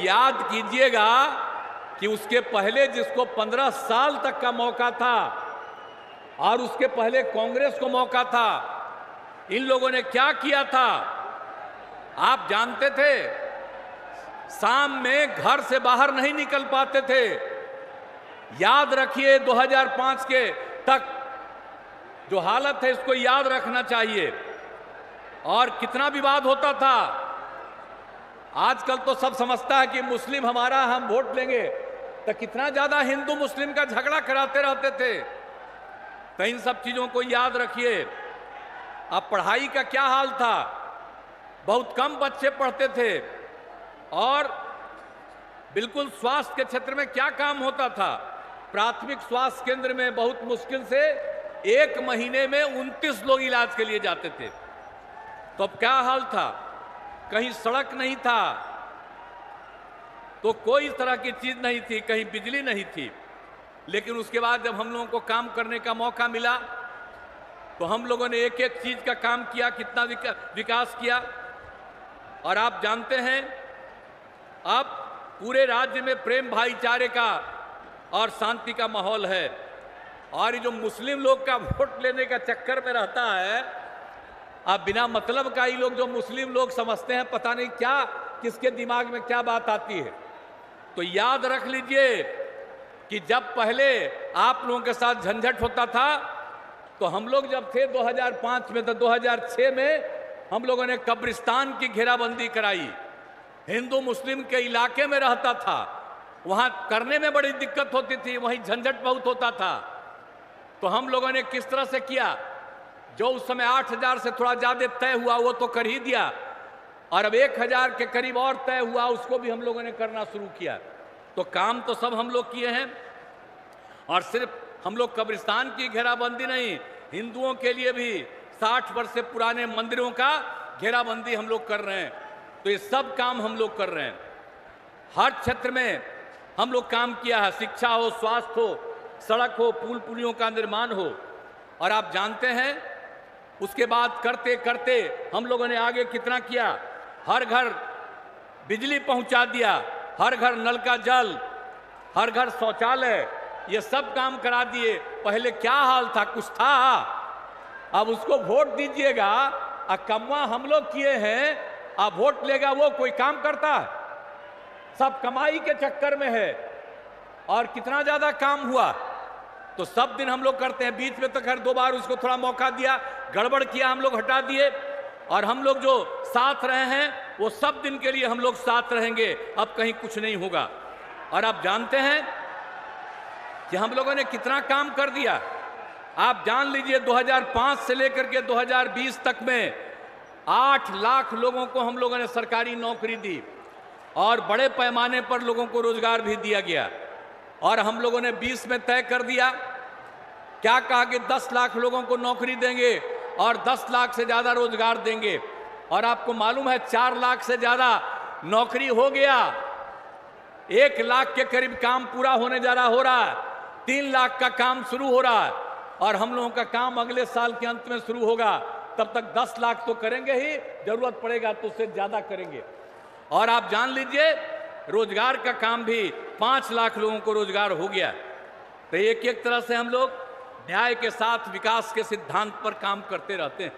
याद कीजिएगा कि उसके पहले जिसको 15 साल तक का मौका था और उसके पहले कांग्रेस को मौका था, इन लोगों ने क्या किया था आप जानते थे? शाम में घर से बाहर नहीं निकल पाते थे। याद रखिए 2005 के तक जो हालत है इसको याद रखना चाहिए। और कितना विवाद होता था। आजकल तो सब समझता है कि मुस्लिम हमारा, हम वोट लेंगे, तो कितना ज्यादा हिंदू मुस्लिम का झगड़ा कराते रहते थे। तो इन सब चीजों को याद रखिए। अब पढ़ाई का क्या हाल था, बहुत कम बच्चे पढ़ते थे और बिल्कुल स्वास्थ्य के क्षेत्र में क्या काम होता था। प्राथमिक स्वास्थ्य केंद्र में बहुत मुश्किल से 1 महीने में 29 लोग इलाज के लिए जाते थे। तो अब क्या हाल था, कहीं सड़क नहीं था, तो कोई तरह की चीज नहीं थी, कहीं बिजली नहीं थी। लेकिन उसके बाद जब हम लोगों को काम करने का मौका मिला तो हम लोगों ने एक एक चीज का काम किया, कितना विकास किया। और आप जानते हैं अब पूरे राज्य में प्रेम भाईचारे का और शांति का माहौल है। और ये जो मुस्लिम लोग का वोट लेने का चक्कर में रहता है, अब बिना मतलब का ही लोग जो मुस्लिम लोग समझते हैं, पता नहीं क्या किसके दिमाग में क्या बात आती है। तो याद रख लीजिए कि जब पहले आप लोगों के साथ झंझट होता था तो हम लोग जब थे 2005 में, तो 2006 में हम लोगों ने कब्रिस्तान की घेराबंदी कराई। हिंदू मुस्लिम के इलाके में रहता था, वहां करने में बड़ी दिक्कत होती थी, वहीं झंझट बहुत होता था। तो हम लोगों ने किस तरह से किया, जो उस समय 8000 से थोड़ा ज्यादा तय हुआ वो तो कर ही दिया, और अब 1000 के करीब और तय हुआ, उसको भी हम लोगों ने करना शुरू किया। तो काम तो सब हम लोग किए हैं। और सिर्फ हम लोग कब्रिस्तान की घेराबंदी नहीं, हिंदुओं के लिए भी 60 वर्ष से पुराने मंदिरों का घेराबंदी हम लोग कर रहे हैं। तो ये सब काम हम लोग कर रहे हैं। हर क्षेत्र में हम लोग काम किया है, शिक्षा हो, स्वास्थ्य हो, सड़क हो, पुल पुलियों का निर्माण हो। और आप जानते हैं उसके बाद करते करते हम लोगों ने आगे कितना किया। हर घर बिजली पहुंचा दिया, हर घर नल का जल, हर घर शौचालय, ये सब काम करा दिए। पहले क्या हाल था, कुछ था? अब उसको वोट दीजिएगा, कमवा हम लोग किए हैं, अब वोट लेगा वो कोई काम करता है? सब कमाई के चक्कर में है। और कितना ज्यादा काम हुआ, तो सब दिन हम लोग करते हैं। बीच में तो खैर 2 बार उसको थोड़ा मौका दिया, गड़बड़ किया, हम लोग हटा दिए। और हम लोग जो साथ रहे हैं वो सब दिन के लिए हम लोग साथ रहेंगे, अब कहीं कुछ नहीं होगा। और आप जानते हैं कि हम लोगों ने कितना काम कर दिया। आप जान लीजिए 2005 से लेकर के 2020 तक में 8 लाख लोगों को हम लोगों ने सरकारी नौकरी दी, और बड़े पैमाने पर लोगों को रोजगार भी दिया गया। और हम लोगों ने 20 में तय कर दिया, क्या कहा कि 10 लाख लोगों को नौकरी देंगे और 10 लाख से ज्यादा रोजगार देंगे। और आपको मालूम है 4 लाख से ज्यादा नौकरी हो गया, 1 लाख के करीब काम पूरा होने जा रहा, हो रहा है, 3 लाख का काम शुरू हो रहा है, और हम लोगों का काम अगले साल के अंत में शुरू होगा। तब तक 10 लाख तो करेंगे ही, जरूरत पड़ेगा तो उससे ज्यादा करेंगे। और आप जान लीजिए रोजगार का काम भी 5 लाख लोगों को रोजगार हो गया। तो एक एक तरह से हम लोग न्याय के साथ विकास के सिद्धांत पर काम करते रहते हैं।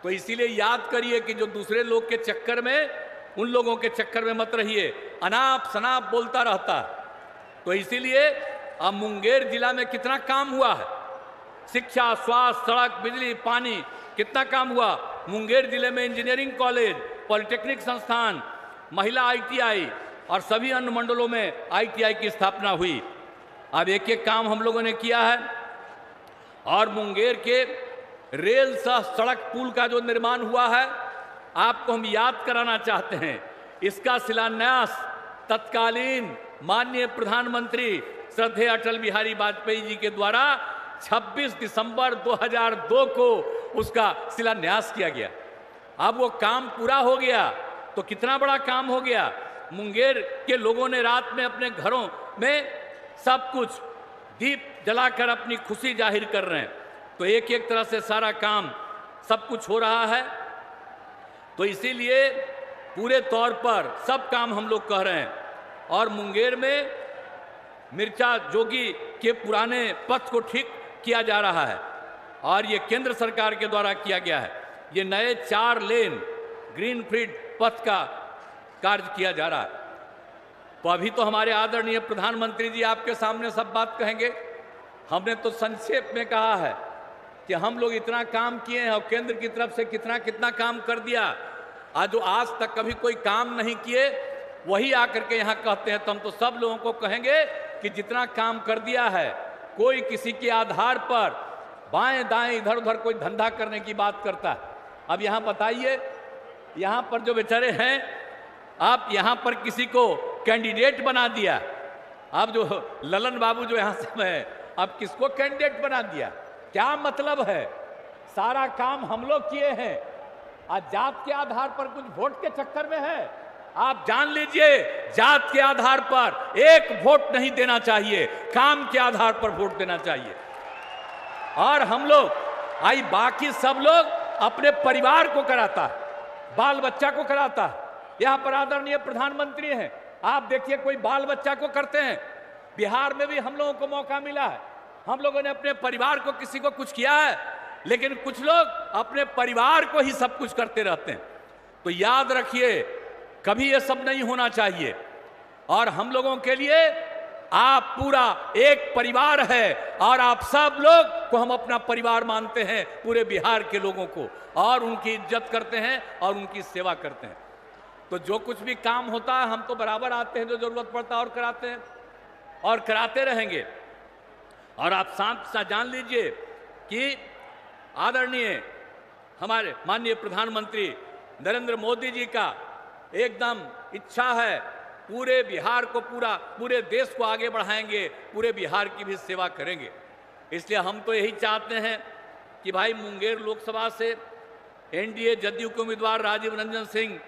तो इसीलिए याद करिए कि जो दूसरे लोग के चक्कर में, उन लोगों के चक्कर में मत रहिए, अनाप शनाप बोलता रहता है। तो इसीलिए अब मुंगेर जिला में कितना काम हुआ है, शिक्षा, स्वास्थ्य, सड़क, बिजली, पानी, कितना काम हुआ। मुंगेर जिले में इंजीनियरिंग कॉलेज, पॉलिटेक्निक संस्थान, महिला ITI और सभी अन्य मंडलों में ITI की स्थापना हुई। अब एक एक काम हम लोगों ने किया है। और मुंगेर के रेल सह सड़क पुल का जो निर्माण हुआ है, आपको हम याद कराना चाहते हैं। इसका शिलान्यास तत्कालीन माननीय प्रधानमंत्री श्रद्धेय अटल बिहारी वाजपेयी जी के द्वारा 26 दिसंबर 2002 को उसका शिलान्यास किया गया। अब वो काम पूरा हो गया तो कितना बड़ा काम हो गया। मुंगेर के लोगों ने रात में अपने घरों में सब कुछ दीप जलाकर अपनी खुशी जाहिर कर रहे हैं। तो एक एक तरह से सारा काम सब कुछ हो रहा है। तो इसीलिए पूरे तौर पर सब काम हम लोग कह रहे हैं। और मुंगेर में मिर्चा जोगी के पुराने पथ को ठीक किया जा रहा है और ये केंद्र सरकार के द्वारा किया गया है। ये नए 4 लेन ग्रीनफील्ड पथ का कार्य किया जा रहा है। तो अभी तो हमारे आदरणीय प्रधानमंत्री जी आपके सामने सब बात कहेंगे। हमने तो संक्षेप में कहा है कि हम लोग इतना काम किए हैं और केंद्र की तरफ से कितना कितना काम कर दिया। आज जो आज तक कभी कोई काम नहीं किए वही आकर के यहाँ कहते हैं। तो हम तो सब लोगों को कहेंगे कि जितना काम कर दिया है, कोई किसी के आधार पर बाएं दाएं इधर उधर कोई धंधा करने की बात करता है। अब यहाँ बताइए, यहाँ पर जो बेचारे हैं, आप यहाँ पर किसी को कैंडिडेट बना दिया। अब जो ललन बाबू जो यहाँ से है, अब किसको कैंडिडेट बना दिया? क्या मतलब है? सारा काम हम लोग किए हैं। आज जात के आधार पर कुछ वोट के चक्कर में है। आप जान लीजिए, जात के आधार पर एक वोट नहीं देना चाहिए, काम के आधार पर वोट देना चाहिए। और हम लोग आई बाकी सब लोग अपने परिवार को कराता है, बाल बच्चा को कराता है। यहां पर आदरणीय प्रधानमंत्री हैं, आप देखिए कोई बाल बच्चा को करते हैं। बिहार में भी हम लोगों को मौका मिला है, हम लोगों ने अपने परिवार को किसी को कुछ किया है, लेकिन कुछ लोग अपने परिवार को ही सब कुछ करते रहते हैं। तो याद रखिए, कभी ये सब नहीं होना चाहिए। और हम लोगों के लिए आप पूरा एक परिवार है और आप सब लोग को हम अपना परिवार मानते हैं, पूरे बिहार के लोगों को, और उनकी इज्जत करते हैं और उनकी सेवा करते हैं। तो जो कुछ भी काम होता है हम तो बराबर आते हैं, जो जरूरत पड़ता है और कराते हैं और कराते रहेंगे। और आप साथ साथ जान लीजिए कि आदरणीय हमारे माननीय प्रधानमंत्री नरेंद्र मोदी जी का एकदम इच्छा है, पूरे बिहार को पूरे देश को आगे बढ़ाएंगे, पूरे बिहार की भी सेवा करेंगे। इसलिए हम तो यही चाहते हैं कि भाई मुंगेर लोकसभा से एनडीए जदयू के उम्मीदवार राजीव रंजन सिंह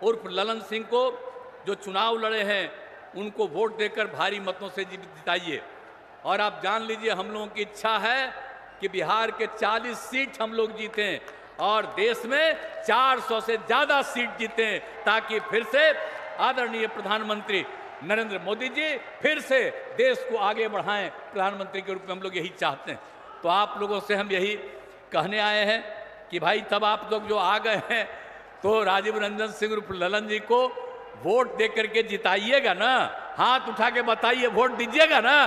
उर्फ ललन सिंह को जो चुनाव लड़े हैं उनको वोट देकर भारी मतों से जिताइए। और आप जान लीजिए, हम लोगों की इच्छा है कि बिहार के 40 सीट हम लोग जीतें और देश में 400 से ज़्यादा सीट जीतें, ताकि फिर से आदरणीय प्रधानमंत्री नरेंद्र मोदी जी फिर से देश को आगे बढ़ाएं। प्रधानमंत्री के रूप में हम लोग यही चाहते हैं। तो आप लोगों से हम यही कहने आए हैं कि भाई तब आप लोग जो आ गए हैं तो राजीव रंजन सिंह उर्फ ललन जी को वोट दे करके जिताइएगा ना। हाथ उठा के बताइए, वोट दीजिएगा ना।